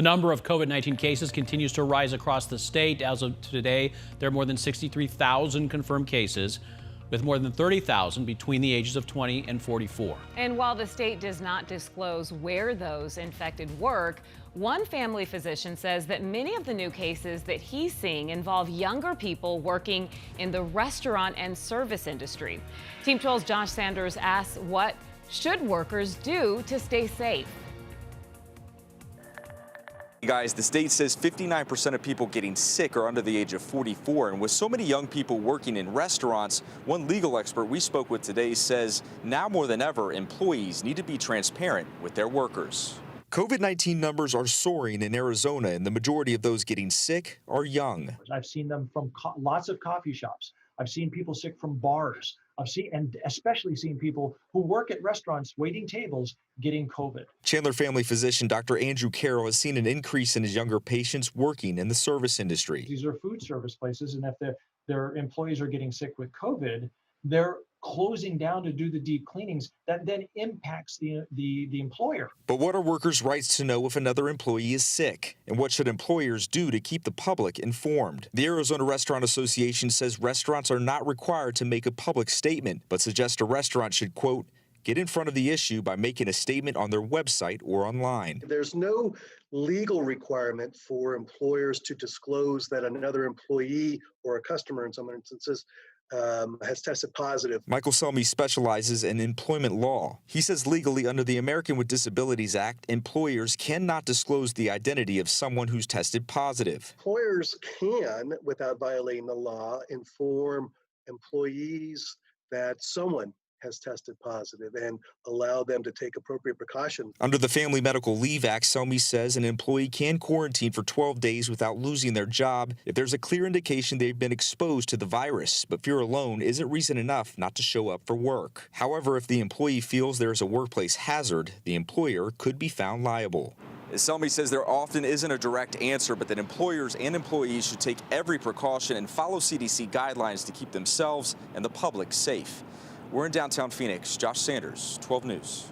The number of COVID-19 cases continues to rise across the state. As of today, there are more than 63,000 confirmed cases, with more than 30,000 between the ages of 20 and 44. And while the state does not disclose where those infected work, one family physician says that many of the new cases that he's seeing involve younger people working in the restaurant and service industry. Team 12's Josh Sanders asks, what should workers do to stay safe? Guys, the state says 59% of people getting sick are under the age of 44. And with so many young people working in restaurants, one legal expert we spoke with today says now more than ever, employees need to be transparent with their workers. COVID-19 numbers are soaring in Arizona, and the majority of those getting sick are young. I've seen them from lots of coffee shops. I've seen people sick from bars. And especially seen people who work at restaurants waiting tables getting COVID. Chandler family physician Dr. Andrew Carroll has seen an increase in his younger patients working in the service industry. These are food service places, and if their employees are getting sick with COVID, they're closing down to do the deep cleanings. That then impacts the employer. But what are workers' rights to know if another employee is sick? And what should employers do to keep the public informed? The Arizona Restaurant Association says restaurants are not required to make a public statement, but suggests a restaurant should, quote, get in front of the issue by making a statement on their website or online. There's no legal requirement for employers to disclose that another employee or a customer in some instances has tested positive. Michael Selmy specializes in employment law. He says legally under the American with Disabilities Act, employers cannot disclose the identity of someone who's tested positive. Employers can, without violating the law, inform employees that someone has tested positive and allow them to take appropriate precautions. Under the Family Medical Leave Act, Selmy says an employee can quarantine for 12 days without losing their job if there's a clear indication they've been exposed to the virus, but fear alone isn't reason enough not to show up for work. However, if the employee feels there is a workplace hazard, the employer could be found liable. Selmy says there often isn't a direct answer, but that employers and employees should take every precaution and follow CDC guidelines to keep themselves and the public safe. We're in downtown Phoenix. Josh Sanders, 12 News.